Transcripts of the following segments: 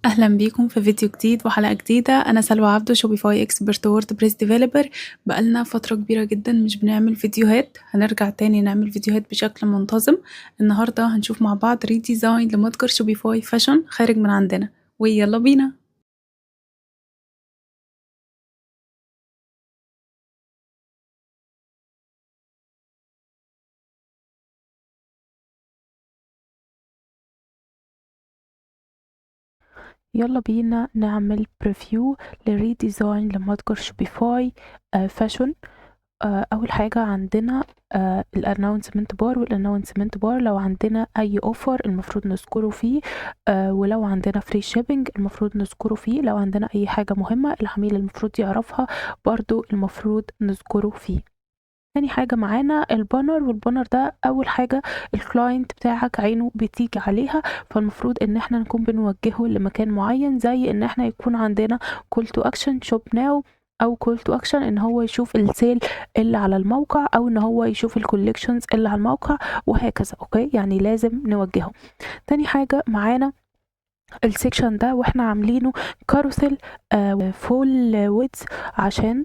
أهلا بيكم في فيديو جديد وحلقة جديدة. أنا سلوى عبده، شوبيفاي اكسبرت ووردبريس ديفلوبر. بقالنا فترة كبيرة جدا مش بنعمل فيديوهات، هنرجع تاني نعمل فيديوهات بشكل منتظم. النهاردة هنشوف مع بعض ريديزاين لمتجر شوبيفاي فاشن خارج من عندنا، ويلا بينا. يلا بينا نعمل بريفيو لريديزاين لمتجر شوبيفاي فاشن. اول حاجة عندنا الانونسمنت بار، والانونسمنت بار لو عندنا اي اوفر المفروض نذكره فيه، ولو عندنا فري شيبنج المفروض نذكره فيه، لو عندنا اي حاجة مهمة العميل المفروض يعرفها برضو المفروض نذكره فيه. تاني حاجة معانا البانر، والبانر ده أول حاجة الكلاينت بتاعك عينه بتيجي عليها، فالمفروض إن احنا نكون بنوجهه لمكان معين، زي إن احنا يكون عندنا call to action shop now، أو call to action إن هو يشوف السيل اللي على الموقع، أو إن هو يشوف الكوليكشنز اللي على الموقع، وهكذا. أوكي، يعني لازم نوجهه. تاني حاجة معانا السيكشن ده، واحنا عاملينه كاروسيل فول ويدز، عشان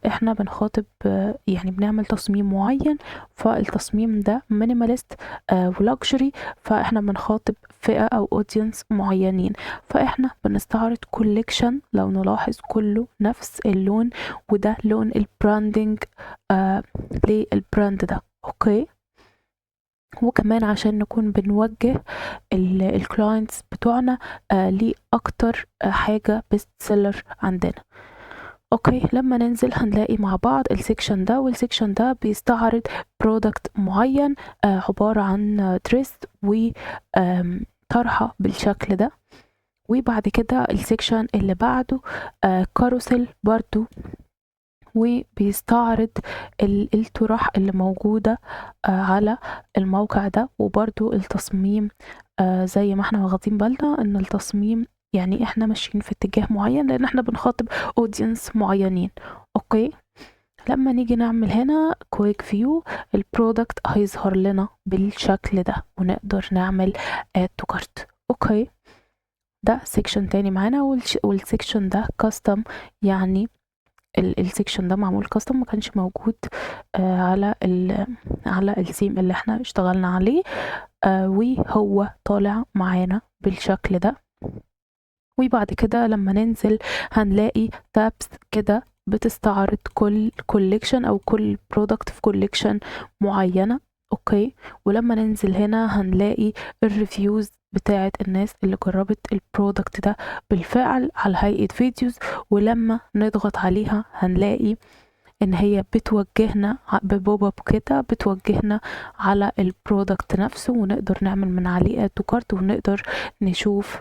احنا بنخاطب يعني بنعمل تصميم معين، فالتصميم ده مينيماليست ولكجري، فاحنا بنخاطب فئة او اودينس معينين، فاحنا بنستعرض كوليكشن لو نلاحظ كله نفس اللون، وده لون البراندنج للبراند ده. اوكي، وكمان عشان نكون بنوجه الكلاينتس بتوعنا لأكتر حاجة بيست سيلر عندنا. اوكي، لما ننزل هنلاقي مع بعض السيكشن ده، والسيكشن ده بيستعرض برودكت معين عبارة عن دريس وطرحة بالشكل ده. وبعد كده السيكشن اللي بعده كاروسيل برضو، وبيستعرض الطرح اللي موجودة على الموقع ده، وبرضو التصميم زي ما احنا واخدين بالنا ان التصميم يعني احنا ماشيين في اتجاه معين، لان احنا بنخاطب اودينس معينين. اوكي، لما نيجي نعمل هنا كويك فيو البرودكت هيظهر لنا بالشكل ده، ونقدر نعمل اد تو كارت. اوكي، ده سيكشن تاني معانا، والسيكشن ده كاستم، يعني السيكشن ده معمول كاستم، ما كانش موجود على على الثيم اللي احنا اشتغلنا عليه، وهو طالع معانا بالشكل ده. وبعد كده لما ننزل هنلاقي تابس كده بتستعرض كل كوليكشن او كل برودكت في كوليكشن معينة. اوكي، ولما ننزل هنا هنلاقي الريفيوز بتاعت الناس اللي جربت البرودكت ده بالفعل على هيئة فيديوز، ولما نضغط عليها هنلاقي ان هي بتوجهنا ببوب اب كده، بتوجهنا على البرودكت نفسه، ونقدر نعمل من عليه اد تو كارت، ونقدر نشوف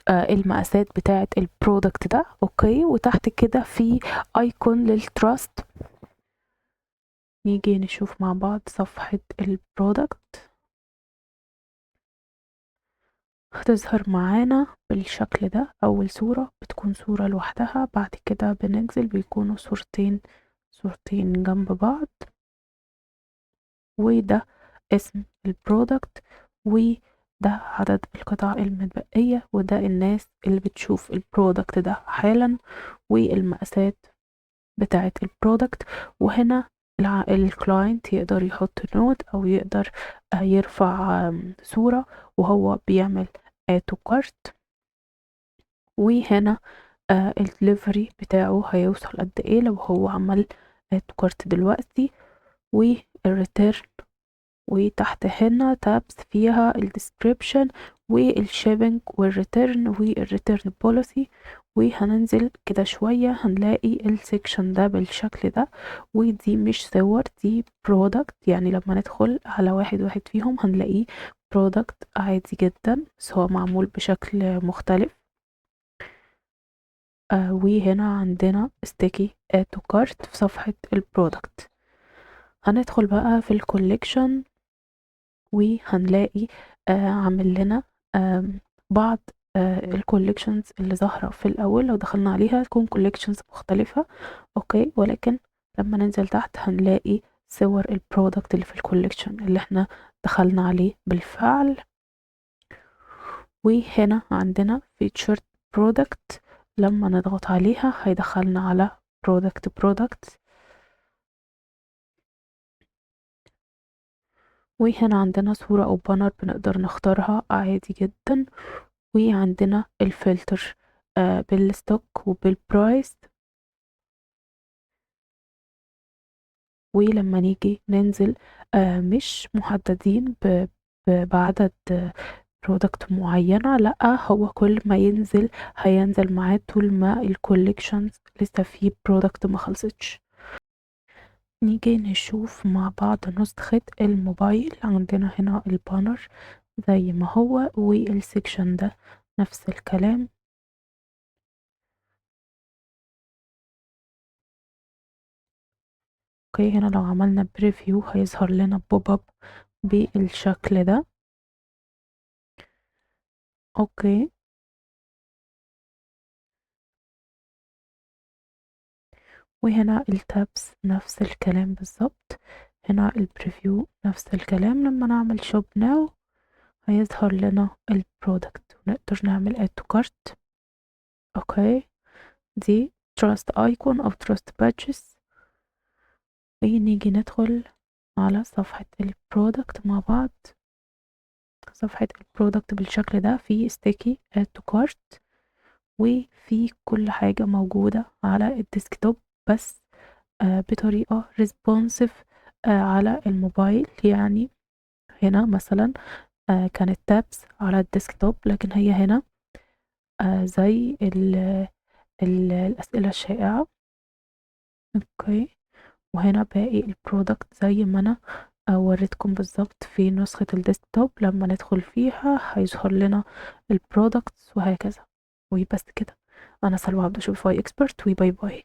المقاسات بتاعة البرودكت ده. اوكي، وتحت كده في ايكون للتراست. نيجي نشوف مع بعض صفحة البرودكت، هتظهر معانا بالشكل ده. اول صورة بتكون صورة لوحدها، بعد كده بننزل بيكونوا صورتين جنب بعض، وده اسم البرودكت، وده عدد القطع المتبقية، وده الناس اللي بتشوف البرودكت ده حالا، والمقاسات بتاعة البرودكت. وهنا الكلاينت يقدر يحط نوت، او يقدر يرفع صورة وهو بيعمل add to cart. وهنا الدليفري بتاعه هيوصل قد ايه لو هو عمل add to cart دلوقتي، والريتيرن، وتحت هنا تابس فيها الديسكريبشن والشيبنج والريتيرن والريتيرن بوليسي. وهننزل كده شوية هنلاقي السيكشن ده بالشكل ده، ودي مش صور، دي برودكت، يعني لما ندخل على واحد واحد فيهم هنلاقيه برودكت عادي جدا، بس هو معمول بشكل مختلف. وهنا عندنا sticky add to cart في صفحة البرودكت. هندخل بقى في الكوليكشن، وهنلاقي عامل لنا بعض الكوليكشنز اللي ظاهرة في الأول، لو دخلنا عليها تكون كوليكشنز مختلفة. اوكي، ولكن لما ننزل تحت هنلاقي صور البرودكت اللي في الكوليكشن اللي احنا دخلنا عليه بالفعل. وهنا عندنا featured product لما نضغط عليها هيدخلنا على product. وهنا عندنا صورة أو بانر بنقدر نختارها عادي جدا، وعندنا الفلتر بالستوك وبالبرايس. ولما نيجي ننزل مش محددين بعدد برودكت معينة، لأ هو كل ما ينزل هينزل معاه طول ما الكوليكشنز لسه فيه برودكت ما خلصتش. نيجي نشوف مع بعض نسخة الموبايل. عندنا هنا البانر زي ما هو، والسكشن ده نفس الكلام. اوكي، هنا لو عملنا بريفيو هيظهر لنا بوب اب بالشكل ده. اوكي، وهنا التابس نفس الكلام بالظبط. هنا البريفيو نفس الكلام. لما نعمل شوب ناو هيظهر لنا البرودكت ونقدر نعمل add to cart. اوكي، دي trust icon او trust badges. ونيجي ندخل على صفحة البرودكت مع بعض. صفحة البرودكت بالشكل ده، في sticky add to cart وفي كل حاجة موجودة على الديسكتوب، بس بطريقة responsive على الموبايل. يعني هنا مثلا كانت تابس على الديسكتوب، لكن هي هنا زي الأسئلة الشائعة. اوكي، وهنا باقي البرودكت زي ما انا وريتكم بالظبط في نسخة الديسكتوب. لما ندخل فيها هيظهر لنا البرودكتس وهكذا. وبس كده. انا سلوى عبد شوفاي اكسبرت، وباي باي.